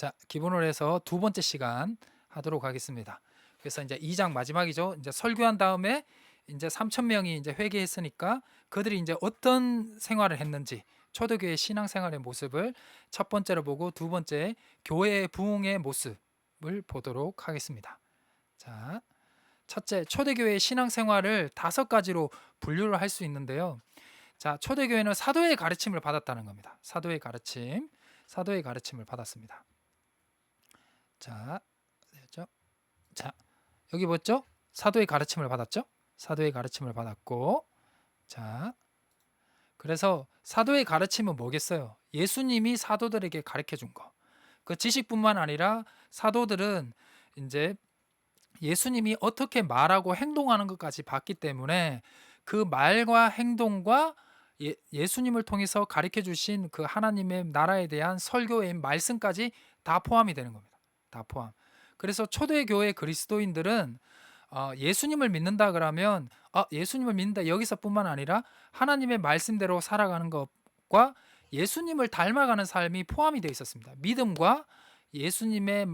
자, 기본으로 해서 두 번째 시간 하도록 하겠습니다. 그래서 이제 2장 마지막이죠. 이제 설교한 다음에 이제 3천 명이 이제 회개했으니까 그들이 이제 어떤 생활을 했는지 초대교회 신앙생활의 모습을 첫 번째로 보고 두 번째 교회의 부흥의 모습을 보도록 하겠습니다. 자, 첫째 초대교회의 신앙생활을 5가지로 분류를 할 수 있는데요. 자, 초대교회는 사도의 가르침을 받았다는 겁니다. 사도의 가르침을 받았습니다. 자, 됐죠? 자, 여기 뭐죠? 사도의 가르침을 받았죠? 사도의 가르침을 받았고, 자, 그래서 사도의 가르침은 뭐겠어요? 예수님이 사도들에게 가르쳐 준 거. 그 지식뿐만 아니라 사도들은 이제 예수님이 어떻게 말하고 행동하는 것까지 봤기 때문에 그 말과 행동과 예수님을 통해서 가르쳐 주신 그 하나님의 나라에 대한 설교의 말씀까지 다 포함이 되는 겁니다. 다 포함. 그래서 초대교회 그리스도인들은 예수님을 믿는다 그러면 예수님을 믿는다 여기서뿐만 아니라 하나님의 말씀대로 살아가는 것과 예수님을 닮아가는 삶이 포함이 되어 있었습니다. 믿음과 예수님의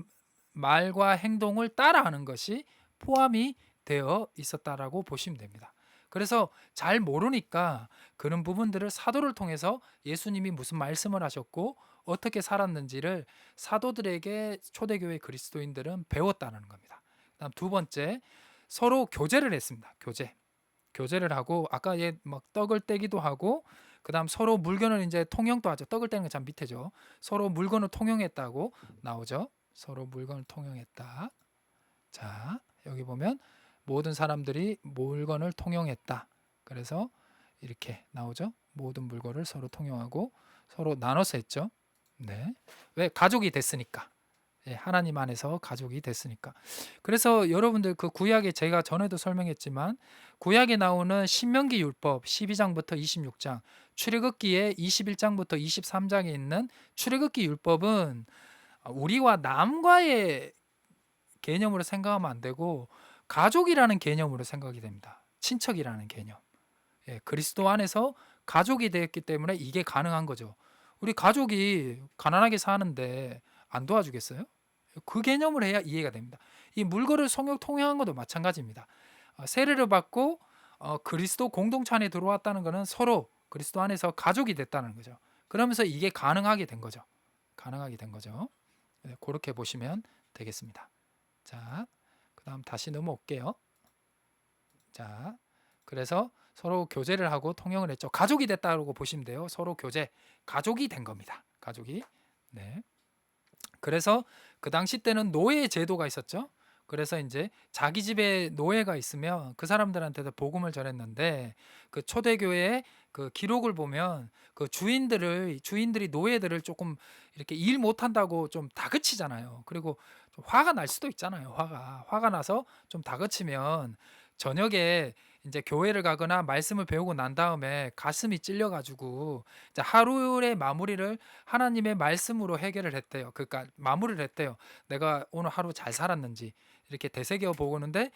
말과 행동을 따라하는 것이 포함이 되어 있었다라고 보시면 됩니다. 그래서 잘 모르니까 그런 부분들을 사도를 통해서 예수님이 무슨 말씀을 하셨고 어떻게 살았는지를 사도들에게 초대교회 그리스도인들은 배웠다는 겁니다. 그다음 두 번째, 서로 교제를 했습니다. 교제를 하고 아까 막 떡을 떼기도 하고 그다음 서로 물건을 이제 통용도 하죠. 떡을 떼는 게 참 밑에죠. 서로 물건을 통용했다고 나오죠. 서로 물건을 통용했다. 자, 여기 보면 모든 사람들이 물건을 통용했다. 그래서 이렇게 나오죠. 모든 물건을 서로 통용하고 서로 나눠서 했죠. 네. 왜? 가족이 됐으니까. 예, 하나님 안에서 가족이 됐으니까. 그래서 여러분들 그 구약에 제가 전에도 설명했지만 구약에 나오는 신명기 율법 12장부터 26장, 출애굽기에 21장부터 23장에 있는 출애굽기 율법은 우리와 남과의 개념으로 생각하면 안 되고 가족이라는 개념으로 생각이 됩니다. 친척이라는 개념. 예, 그리스도 안에서 가족이 되었기 때문에 이게 가능한 거죠. 우리 가족이 가난하게 사는데 안 도와주겠어요? 그 개념을 해야 이해가 됩니다. 이 물건을 통용한 것도 마찬가지입니다. 세례를 받고 그리스도 공동체 안에 들어왔다는 것은 서로 그리스도 안에서 가족이 됐다는 거죠. 그러면서 이게 가능하게 된 거죠. 가능하게 된 거죠. 네, 그렇게 보시면 되겠습니다. 자, 그 다음 다시 넘어올게요. 자, 그래서 서로 교제를 하고 통용을 했죠. 가족이 됐다고 보시면 돼요. 서로 교제, 가족이 된 겁니다. 가족이. 네. 그래서 그 당시 때는 노예 제도가 있었죠. 그래서 이제 자기 집에 노예가 있으면 그 사람들한테도 복음을 전했는데 그 초대교회의 그 기록을 보면 그 주인들이 노예들을 조금 이렇게 일 못한다고 좀 다그치잖아요. 그리고 좀 화가 날 수도 있잖아요. 화가 나서 좀 다그치면 저녁에 이제 교회를 가거나 말씀을 배우고 난 다음에 가슴이 찔려가지고 이제 하루의 마무리를 하나님의 말씀으로 해결을 했대요. 그러니까 마무리를 했대요. 내가 오늘 하루 잘 살았는지 이렇게 되새겨 보고는데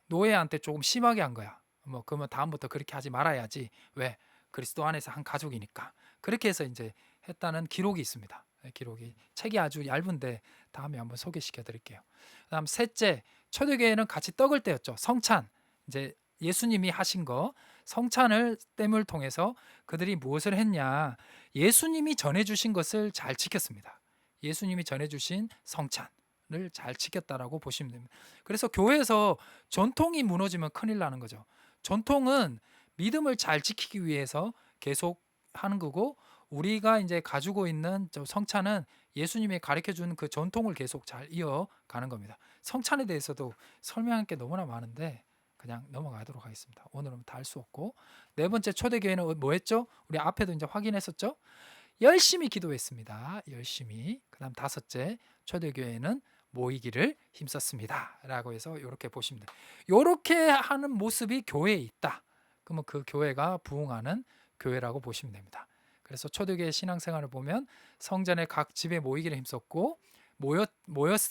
노예한테 조금 심하게 한 거야. 뭐 그러면 다음부터 그렇게 하지 말아야지. 왜? 그리스도 안에서 한 가족이니까. 그렇게 해서 이제 했다는 기록이 있습니다. 기록이 책이 아주 얇은데 다음에 한번 소개시켜 드릴게요. 그다음 셋째, 초대교회는 같이 떡을 떼었죠. 성찬. 이제 예수님이 하신 거 성찬을 땜을 통해서 그들이 무엇을 했냐? 예수님이 전해 주신 것을 잘 지켰습니다. 예수님이 전해 주신 성찬을 잘 지켰다라고 보시면 됩니다. 그래서 교회에서 전통이 무너지면 큰일 나는 거죠. 전통은 믿음을 잘 지키기 위해서 계속 하는 거고 우리가 이제 가지고 있는 저 성찬은 예수님이 가르쳐 준 그 전통을 계속 잘 이어가는 겁니다. 성찬에 대해서도 설명할 게 너무나 많은데 그냥 넘어가도록 하겠습니다. 오늘은 다 할 수 없고 네 번째 초대교회는 뭐 했죠? 우리 앞에도 이제 확인했었죠? 열심히 기도했습니다. 열심히. 그다음 다섯째 초대교회는 모이기를 힘썼습니다. 라고 해서 이렇게 보시면 돼요. 이렇게 하는 모습이 교회에 있다. 그러면 그 교회가 부흥하는 교회라고 보시면 됩니다. 그래서 초대교회 신앙생활을 보면 성전에 각 집에 모이기를 힘썼고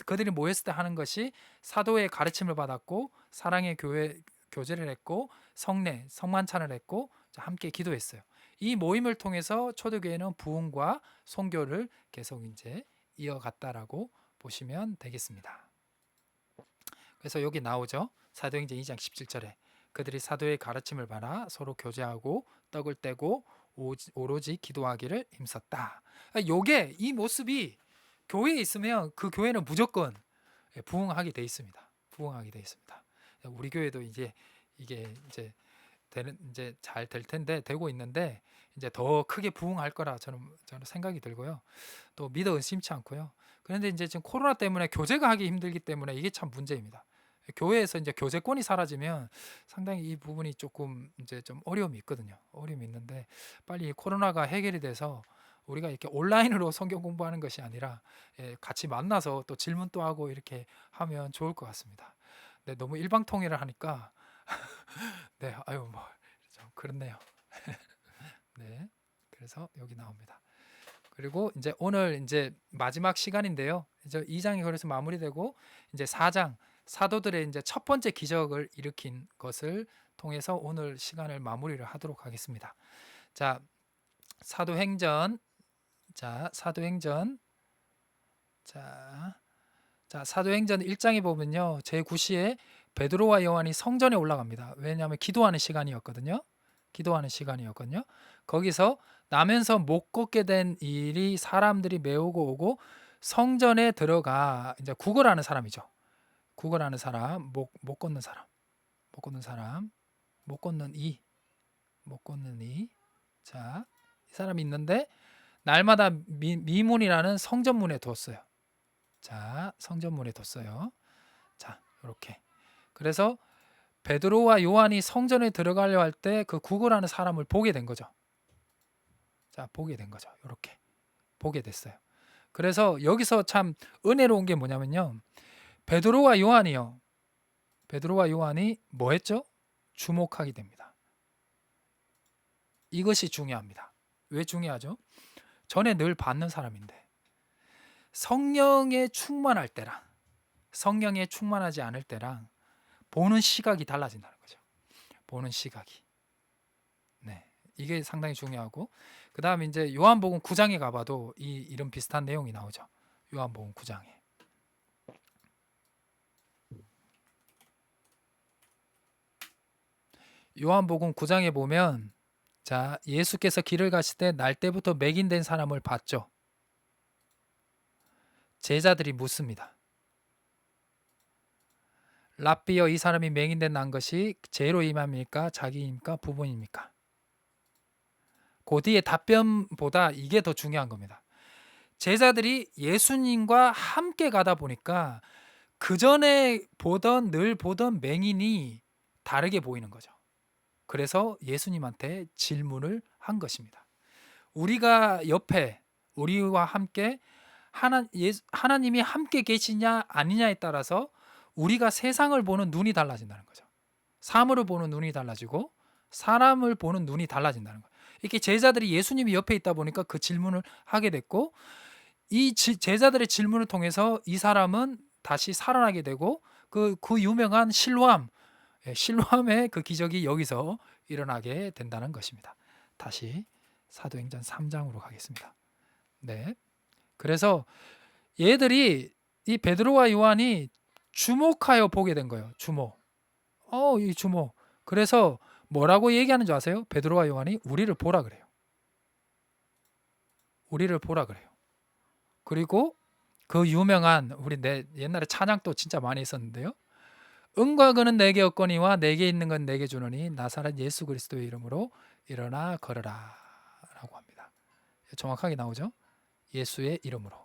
그들이 모였을 때 하는 것이 사도의 가르침을 받았고 사랑의 교제를 했고 성만찬을 했고 함께 기도했어요. 이 모임을 통해서 초대교회는 부흥과 선교를 계속 이제 이어갔다라고 보시면 되겠습니다. 그래서 여기 나오죠. 사도행전 2장 17절에 그들이 사도의 가르침을 받아 서로 교제하고 떡을 떼고 오로지 기도하기를 힘썼다. 요게 이 모습이 교회에 있으면 그 교회는 무조건 부흥하게 돼 있습니다. 부흥하게 돼 있습니다. 우리 교회도 이제 이게 이제 이제 잘 될 텐데 되고 있는데 이제 더 크게 부흥할 거라 저는 생각이 들고요. 또 믿어 의심치 않고요. 그런데 이제 지금 코로나 때문에 교제가 하기 힘들기 때문에 이게 참 문제입니다. 교회에서 이제 교제권이 사라지면 상당히 이 부분이 조금 이제 좀 어려움이 있거든요. 어려움이 있는데 빨리 코로나가 해결이 돼서 우리가 이렇게 온라인으로 성경 공부하는 것이 아니라 같이 만나서 또 질문 또 하고 이렇게 하면 좋을 것 같습니다. 네, 너무 일방통일을 하니까 네, 아유 뭐 좀 그렇네요. 네, 그래서 여기 나옵니다. 그리고 이제 오늘 이제 마지막 시간인데요. 이제 2장이 그래서 마무리되고 이제 4장 사도들의 이제 첫 번째 기적을 일으킨 것을 통해서 오늘 시간을 마무리를 하도록 하겠습니다. 자, 사도행전 사도행전 사도행전 1장에 보면요. 제9시에 베드로와 요한이 성전에 올라갑니다. 왜냐하면 기도하는 시간이었거든요. 거기서 나면서 못 걷게 된 일이 사람들이 메우고 오고 성전에 들어가 이제 구걸하는 사람이죠. 구걸하는 사람, 못 걷는 사람, 못 걷는 이. 자, 이 사람이 있는데 날마다 미문이라는 성전문에 뒀어요. 자, 성전문에 뒀어요. 자, 이렇게. 그래서 베드로와 요한이 성전에 들어가려 할 때 그 구걸하는 사람을 보게 된 거죠. 자, 보게 된 거죠. 이렇게 보게 됐어요. 그래서 여기서 참 은혜로운 게 뭐냐면요. 베드로와 요한이 뭐 했죠? 주목하게 됩니다. 이것이 중요합니다. 왜 중요하죠? 전에 늘 받는 사람인데 성령에 충만할 때랑 성령에 충만하지 않을 때랑 보는 시각이 달라진다는 거죠. 보는 시각이. 네. 이게 상당히 중요하고 그다음에 이제 요한복음 9장에 가봐도 이런 비슷한 내용이 나오죠. 요한복음 9장에. 요한복음 9장에 보면 자, 예수께서 길을 가실 때 날 때부터 맹인된 사람을 봤죠. 제자들이 묻습니다. 랍비여, 이 사람이 맹인된 난 것이 죄로 임함입니까? 자기입니까? 부모입니까? 그 뒤에 답변보다 이게 더 중요한 겁니다. 제자들이 예수님과 함께 가다 보니까 그 전에 늘 보던 맹인이 다르게 보이는 거죠. 그래서 예수님한테 질문을 한 것입니다. 우리가 옆에 우리와 함께 하나님이 함께 계시냐 아니냐에 따라서 우리가 세상을 보는 눈이 달라진다는 거죠. 사물을 보는 눈이 달라지고 사람을 보는 눈이 달라진다는 거예요. 이렇게 제자들이 예수님이 옆에 있다 보니까 그 질문을 하게 됐고 이 제자들의 질문을 통해서 이 사람은 다시 살아나게 되고 그 유명한 실로암의 그 기적이 여기서 일어나게 된다는 것입니다. 다시 사도행전 3장으로 가겠습니다. 네. 그래서 얘들이 이 베드로와 요한이 주목하여 보게 된 거예요. 이 주목. 그래서 뭐라고 얘기하는 줄 아세요? 베드로와 요한이 우리를 보라 그래요. 그리고 그 유명한 우리 옛날에 찬양도 진짜 많이 했었는데요. 은과 금은 내게 없거니와 내게 있는 건 내게 주노니 나사렛 예수 그리스도의 이름으로 일어나 걸으라 라고 합니다. 정확하게 나오죠? 예수의 이름으로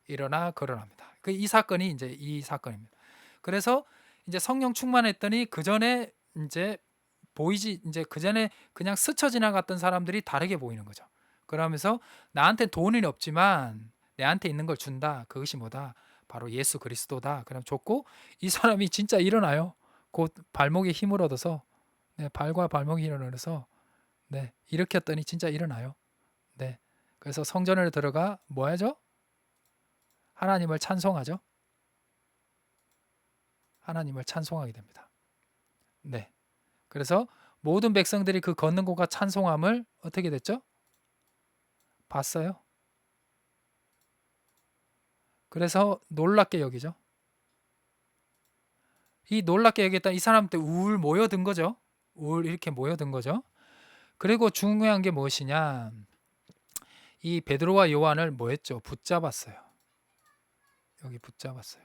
일어나 걸으랍니다. 이 사건이 이제 이 사건입니다. 그래서 이제 성령 충만했더니 그 전에 이제 그 전에 그냥 스쳐 지나갔던 사람들이 다르게 보이는 거죠. 그러면서 나한테 돈은 없지만 내한테 있는 걸 준다. 그것이 뭐다? 바로 예수 그리스도다. 그럼 좋고 이 사람이 진짜 일어나요. 곧 발목에 힘을 얻어서 발과 발목에 힘을 얻어서 일으켰더니 진짜 일어나요. 그래서 성전을 들어가 뭐 하죠? 하나님을 찬송하죠. 하나님을 찬송하게 됩니다. 그래서 모든 백성들이 그 걷는 곳과 찬송함을 어떻게 됐죠? 봤어요. 그래서 놀랍게 여기죠. 이 놀랍게 여겼다 이 사람들 울 모여든 거죠. 울 이렇게 모여든 거죠. 그리고 중요한 게 무엇이냐? 이 베드로와 요한을 뭐 했죠? 붙잡았어요. 여기 붙잡았어요.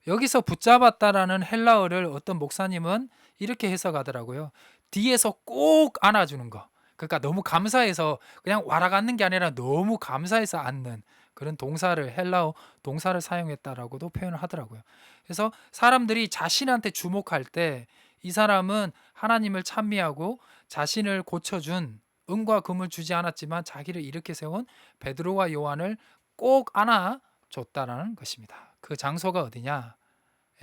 여기서 붙잡았다라는 헬라어를 어떤 목사님은 이렇게 해석하더라고요. 뒤에서 꼭 안아주는 거. 그러니까 너무 감사해서 그냥 와락 앉는 게 아니라 너무 감사해서 앉는 그런 동사를 헬라어 동사를 사용했다라고도 표현을 하더라고요. 그래서 사람들이 자신한테 주목할 때 이 사람은 하나님을 찬미하고 자신을 고쳐준 은과 금을 주지 않았지만 자기를 이렇게 세운 베드로와 요한을 꼭 안아 줬다라는 것입니다. 그 장소가 어디냐?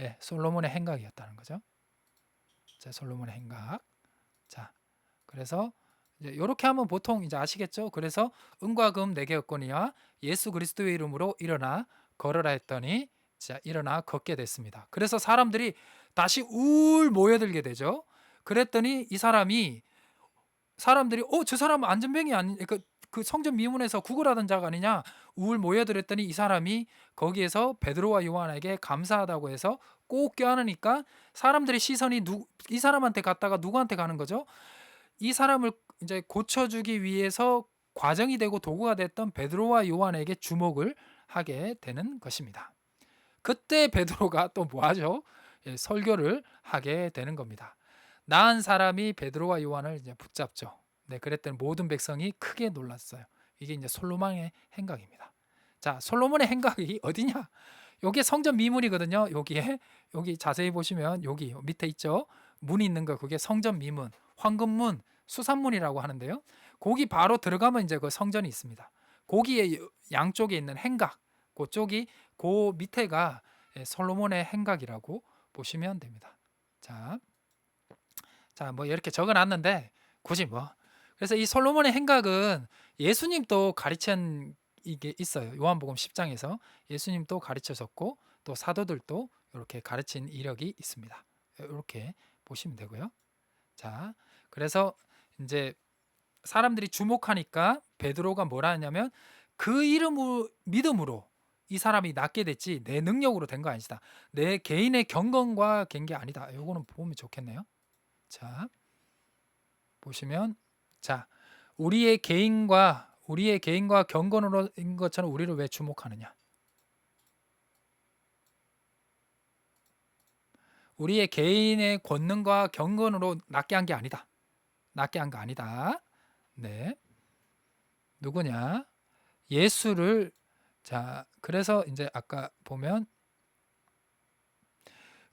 예, 솔로몬의 행각이었다는 거죠. 자, 솔로몬의 행각. 자, 그래서 이제 이렇게 하면 보통 이제 아시겠죠? 그래서 은과 금 내게 얻거니와 예수 그리스도의 이름으로 일어나 걸으라 했더니 자, 일어나 걷게 됐습니다. 그래서 사람들이 다시 울 모여들게 되죠. 그랬더니 이 사람들이 저 사람은 안전병이 아니 그 성전 미문에서 구걸하던 자가 아니냐 울 모여들었더니 이 사람이 거기에서 베드로와 요한에게 감사하다고 해서 꼭 껴안으니까 사람들의 시선이 이 사람한테 갔다가 누구한테 가는 거죠? 이 사람을 이제 고쳐주기 위해서 과정이 되고 도구가 됐던 베드로와 요한에게 주목을 하게 되는 것입니다. 그때 베드로가 또 뭐하죠? 예, 설교를 하게 되는 겁니다. 나은 사람이 베드로와 요한을 이제 붙잡죠. 네, 그랬더니 모든 백성이 크게 놀랐어요. 이게 이제 솔로몬의 행각입니다. 자, 솔로몬의 행각이 어디냐? 요게 성전 미문이거든요. 여기 자세히 보시면 여기 밑에 있죠. 문이 있는 거 그게 성전 미문, 황금문, 수산문이라고 하는데요. 거기 바로 들어가면 이제 그 성전이 있습니다. 거기에 양쪽에 있는 행각, 그쪽이 그 밑에가 솔로몬의 행각이라고 보시면 됩니다. 자, 뭐 이렇게 적어놨는데 굳이 뭐 그래서 이 솔로몬의 행각은 예수님도 가르친 이게 있어요. 요한복음 10장에서 예수님도 가르쳐졌고 또 사도들도 이렇게 가르친 이력이 있습니다. 이렇게 보시면 되고요. 자, 그래서 이제 사람들이 주목하니까 베드로가 뭐라 하냐면 그 이름을 믿음으로 이 사람이 낫게 됐지 내 능력으로 된 거 아니다. 내 개인의 경건과 된 게 아니다. 요거는 보면 좋겠네요. 자, 보시면 자, 우리의 개인과 경건으로인 것처럼 우리를 왜 주목하느냐? 우리의 개인의 권능과 경건으로 낫게 한 게 아니다. 낫게 한 거 아니다. 네. 누구냐? 예수를 자, 그래서 이제 아까 보면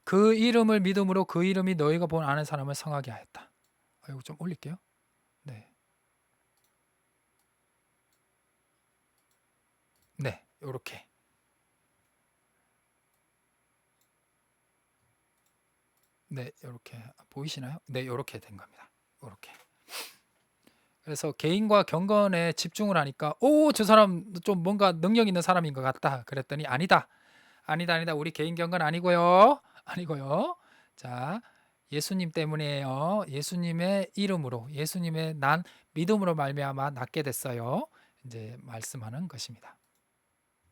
그 이름을 믿음으로 그 이름이 너희가 본 아는 사람을 성하게 하였다. 이거 좀 올릴게요. 네. 네. 요렇게. 네, 요렇게 보이시나요? 네, 요렇게 된 겁니다. 요렇게. 그래서 개인과 경건에 집중을 하니까 저 사람 좀 뭔가 능력 있는 사람인 것 같다. 그랬더니 아니다. 아니다. 우리 개인 경건 아니고요. 아니고요. 자, 예수님 때문이에요. 예수님의 이름으로, 예수님의 난 믿음으로 말미암아 낫게 됐어요. 이제 말씀하는 것입니다.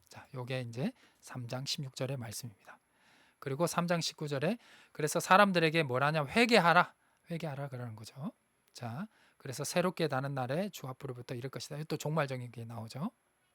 자, 요게 이제 3장 16절의 말씀입니다. 그리고 3장 19절에 그래서 사람들에게 뭐라냐 회개하라 그러는 거죠. 자, 그래서 새롭게 나는 날에 주 앞으로부터 이럴 것이다. 또 종말적인 게 나오죠.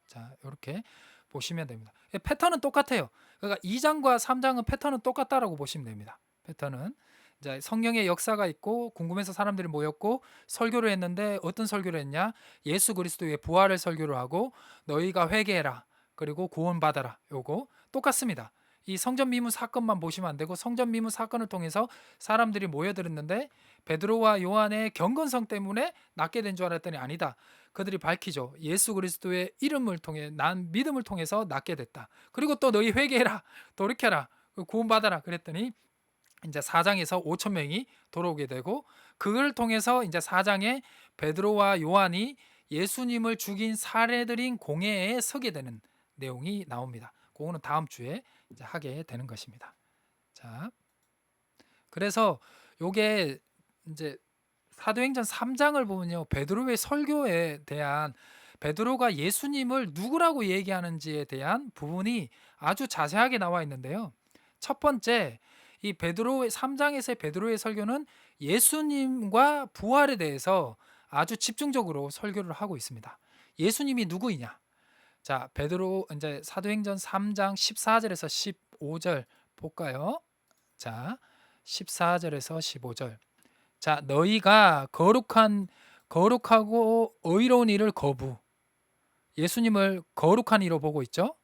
자, 이렇게 보시면 됩니다. 패턴은 똑같아요. 그러니까 2장과 3장은 패턴은 똑같다라고 보시면 됩니다. 패턴은 이제 성령의 역사가 있고 궁금해서 사람들이 모였고 설교를 했는데 어떤 설교를 했냐? 예수 그리스도의 부활을 설교를 하고 너희가 회개해라. 그리고 구원받아라. 요거 똑같습니다. 이 성전 미문 사건만 보시면 안 되고 성전 미문 사건을 통해서 사람들이 모여들었는데 베드로와 요한의 경건성 때문에 낫게 된 줄 알았더니 아니다. 그들이 밝히죠. 예수 그리스도의 이름을 통해 난 믿음을 통해서 낫게 됐다. 그리고 또 너희 회개해라. 돌이켜라. 구원받아라. 그랬더니 이제 4장에서 5천 명이 돌아오게 되고 그걸 통해서 이제 4장에 베드로와 요한이 예수님을 죽인 사례들인 공회에 서게 되는 내용이 나옵니다. 그거는 다음 주에 이제 하게 되는 것입니다. 자, 그래서 요게 이제 사도행전 3장을 보면요. 베드로의 설교에 대한 베드로가 예수님을 누구라고 얘기하는지에 대한 부분이 아주 자세하게 나와 있는데요. 첫 번째, 이 베드로의 3장에서의 베드로의 설교는 예수님과 부활에 대해서 아주 집중적으로 설교를 하고 있습니다. 예수님이 누구이냐? 자, 베드로 이제 사도행전 3장 14절에서 15절 볼까요? 자, 14절에서 15절. 자, 너희가 거룩하고 의로운 일을 거부. 예수님을 거룩한 이로 보고 있죠?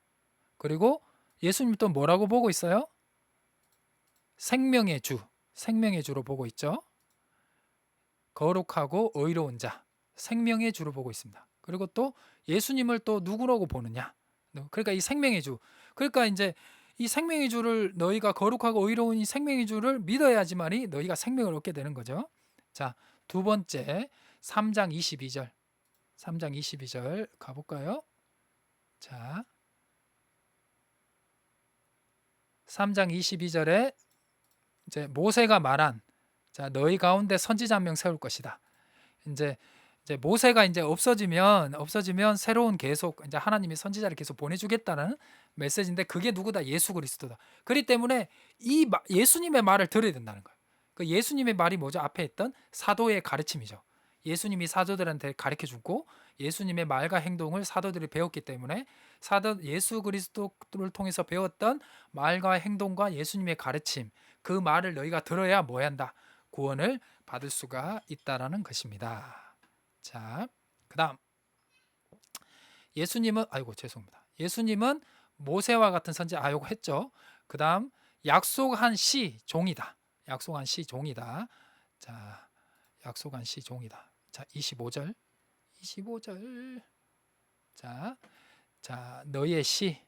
그리고 예수님 또 뭐라고 보고 있어요? 생명의 주, 생명의 주로 보고 있죠. 거룩하고 의로운 자, 생명의 주로 보고 있습니다. 그리고 또 예수님을 또 누구라고 보느냐? 그러니까 이 생명의 주. 그러니까 이제 이 생명의 주를 너희가 거룩하고 의로운 이 생명의 주를 믿어야지만이 너희가 생명을 얻게 되는 거죠. 자, 두 번째 3장 22절. 3장 22절 가볼까요? 자, 3장 22절에 이제 모세가 말한 자, 너희 가운데 선지자 한 명 세울 것이다. 이제 모세가 이제 없어지면 새로운 계속 이제 하나님이 선지자를 계속 보내주겠다는 메시지인데 그게 누구다? 예수 그리스도다. 그렇기 때문에 이 예수님의 말을 들어야 된다는 거예요. 그 예수님의 말이 뭐죠? 앞에 했던 사도의 가르침이죠. 예수님이 사도들한테 가르쳐 주고 예수님의 말과 행동을 사도들이 배웠기 때문에 사도 예수 그리스도를 통해서 배웠던 말과 행동과 예수님의 가르침 그 말을 너희가 들어야 뭐 한다? 구원을 받을 수가 있다라는 것입니다. 자, 그다음 예수님은 죄송합니다. 예수님은 모세와 같은 선지 요거 했죠. 그다음 약속한 시 종이다. 약속한 시 종이다. 자, 약속한 시 종이다. 자, 25절. 25절. 자, 너의 시.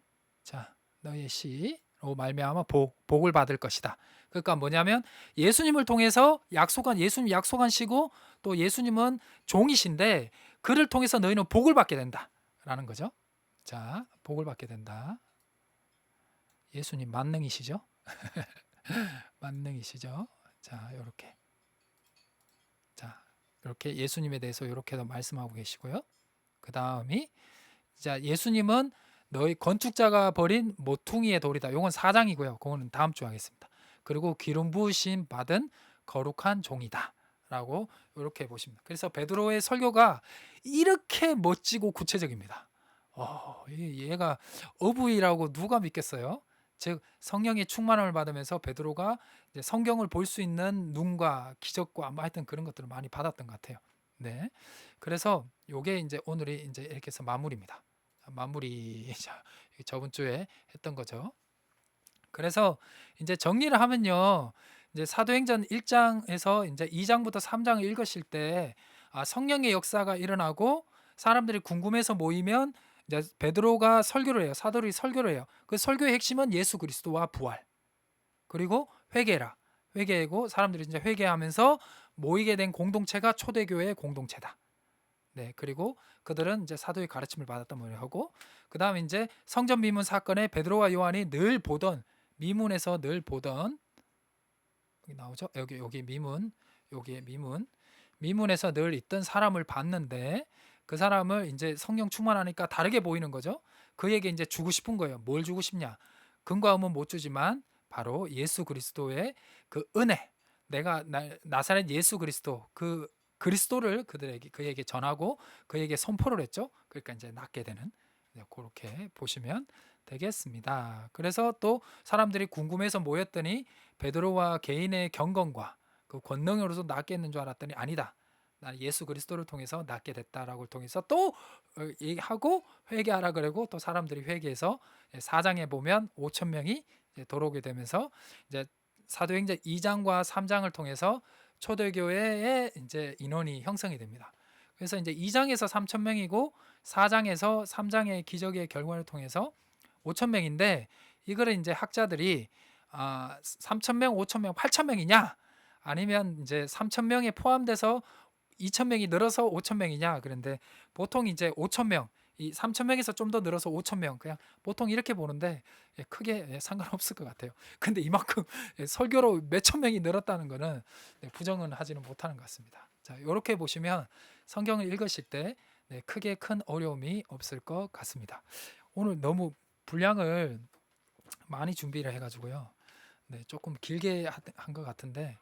자, 너의 시로 말미암아 복을 받을 것이다. 그러니까 뭐냐면 예수님을 통해서 예수님 약속한 시고 또 예수님은 종이신데 그를 통해서 너희는 복을 받게 된다라는 거죠. 자, 복을 받게 된다. 예수님 만능이시죠? 만능이시죠? 자, 이렇게. 자, 이렇게 예수님에 대해서 이렇게도 말씀하고 계시고요. 그 다음이 자, 예수님은 너희 건축자가 버린 모퉁이의 돌이다. 이건 4장이고요. 그거는 다음 주 하겠습니다. 그리고 기름 부으심 받은 거룩한 종이다. 라고 이렇게 보십니다. 그래서 베드로의 설교가 이렇게 멋지고 구체적입니다. 얘가 어부이라고 누가 믿겠어요? 즉 성령의 충만함을 받으면서 베드로가 이제 성경을 볼 수 있는 눈과 기적과 하여튼 그런 것들을 많이 받았던 것 같아요. 네, 그래서 요게 이제 오늘이 이제 이렇게 해서 마무리입니다. 마무리 저번 주에 했던 거죠. 그래서 이제 정리를 하면요. 이제 사도행전 1장에서 이제 2장부터 3장을 읽으실 때 성령의 역사가 일어나고 사람들이 궁금해서 모이면 이제 베드로가 설교를 해요. 사도들이 설교를 해요. 그 설교의 핵심은 예수 그리스도와 부활. 그리고 회개라. 회개고 사람들이 이제 회개하면서 모이게 된 공동체가 초대교회의 공동체다. 네, 그리고 그들은 이제 사도의 가르침을 받았단 말을 하고 그다음에 이제 성전 미문 사건에 베드로와 요한이 늘 보던 미문에서 늘 보던 여기 나오죠? 여기 미문. 여기에 미문에서 늘 있던 사람을 봤는데 그 사람을 이제 성령 충만하니까 다르게 보이는 거죠. 그에게 이제 주고 싶은 거예요. 뭘 주고 싶냐? 금과 은은 못 주지만 바로 예수 그리스도의 그 은혜. 내가 나사렛 예수 그리스도 그 그리스도를 그에게 전하고 그에게 선포를 했죠. 그러니까 이제 낫게 되는 그렇게 보시면 되겠습니다. 그래서 또 사람들이 궁금해서 모였더니 베드로와 개인의 경건과 그 권능으로서 낫게 했는 줄 알았더니 아니다. 나는 예수 그리스도를 통해서 낫게 됐다라고 통해서 또 얘기하고 회개하라 그러고 또 사람들이 회개해서 4장에 보면 5천 명이 돌아오게 되면서 이제 사도행전 2장과 3장을 통해서 초대교회의 이제 인원이 형성이 됩니다. 그래서 이제 2장에서 3천 명이고 4장에서 3장의 기적의 결과를 통해서 5천 명인데 이거를 이제 학자들이 3천 명, 5천 명, 8천 명이냐 아니면 이제 3천 명에 포함돼서 2천 명이 늘어서 5천 명이냐 그런데 보통 이제 5천 명, 이 3천 명에서 좀 더 늘어서 5천 명 그냥 보통 이렇게 보는데 크게 상관없을 것 같아요. 근데 이만큼 설교로 몇천 명이 늘었다는 거는 부정은 하지는 못하는 것 같습니다. 자, 이렇게 보시면 성경을 읽으실 때 네, 크게 큰 어려움이 없을 것 같습니다. 오늘 너무 분량을 많이 준비를 해가지고요. 네, 조금 길게 한 것 같은데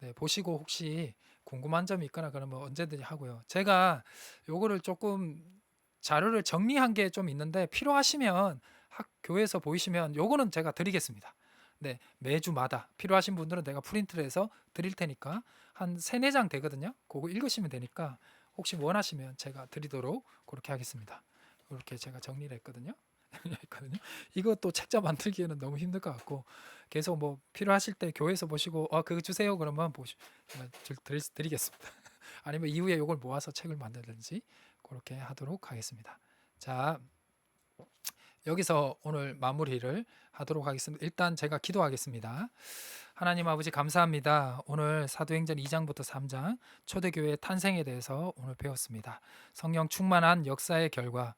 네, 보시고 혹시 궁금한 점이 있거나 그러면 언제든지 하고요. 제가 요거를 조금 자료를 정리한 게 좀 있는데 필요하시면 교회에서 보이시면 요거는 제가 드리겠습니다. 네, 매주마다 필요하신 분들은 내가 프린트를 해서 드릴 테니까 한 3-4장 되거든요. 그거 읽으시면 되니까 혹시 원하시면 제가 드리도록 그렇게 하겠습니다. 이렇게 제가 정리를 했거든요. 했거든요. 이것도 책자 만들기에는 너무 힘들 것 같고 계속 뭐 필요하실 때 교회에서 보시고 그거 주세요 그러면 제가 드리겠습니다. 아니면 이후에 이걸 모아서 책을 만들든지 그렇게 하도록 하겠습니다. 자, 여기서 오늘 마무리를 하도록 하겠습니다. 일단 제가 기도하겠습니다. 하나님 아버지 감사합니다. 오늘 사도행전 2장부터 3장 초대교회 탄생에 대해서 오늘 배웠습니다. 성령 충만한 역사의 결과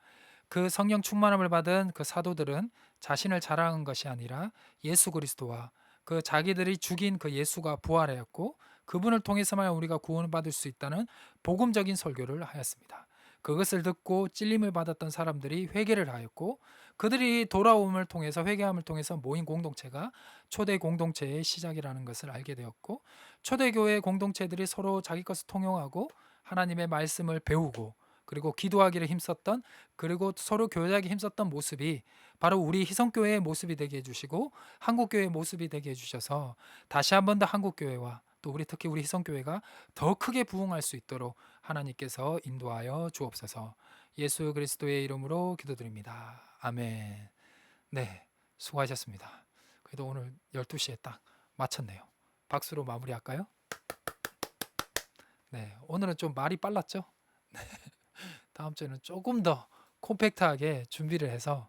그 성령 충만함을 받은 그 사도들은 자신을 자랑한 것이 아니라 예수 그리스도와 그 자기들이 죽인 그 예수가 부활하였고 그분을 통해서만 우리가 구원을 받을 수 있다는 복음적인 설교를 하였습니다. 그것을 듣고 찔림을 받았던 사람들이 회개를 하였고 그들이 돌아옴을 통해서 회개함을 통해서 모인 공동체가 초대 공동체의 시작이라는 것을 알게 되었고 초대교회 공동체들이 서로 자기 것을 통용하고 하나님의 말씀을 배우고 그리고 기도하기를 힘썼던 그리고 서로 교제하기 힘썼던 모습이 바로 우리 희성교회의 모습이 되게 해주시고 한국교회의 모습이 되게 해주셔서 다시 한 번 더 한국교회와 또 우리 특히 우리 희성교회가 더 크게 부흥할 수 있도록 하나님께서 인도하여 주옵소서. 예수 그리스도의 이름으로 기도드립니다. 아멘. 네, 수고하셨습니다. 그래도 오늘 12시에 딱 마쳤네요. 박수로 마무리할까요? 네, 오늘은 좀 말이 빨랐죠? 다음 주에는 조금 더 콤팩트하게 준비를 해서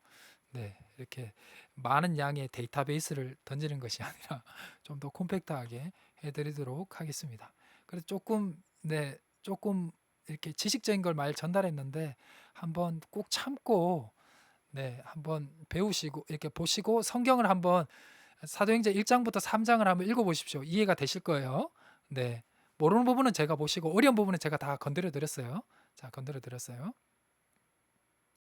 네, 이렇게 많은 양의 데이터베이스를 던지는 것이 아니라 좀 더 콤팩트하게 해드리도록 하겠습니다. 그래서 조금 이렇게 지식적인 걸 많이 전달했는데 한번 꼭 참고 네, 한번 배우시고 이렇게 보시고 성경을 한번 사도행전 1장부터 3장을 한번 읽어보십시오. 이해가 되실 거예요. 네, 모르는 부분은 제가 보시고 어려운 부분은 제가 다 건드려 드렸어요. 자, 건드려 드렸어요.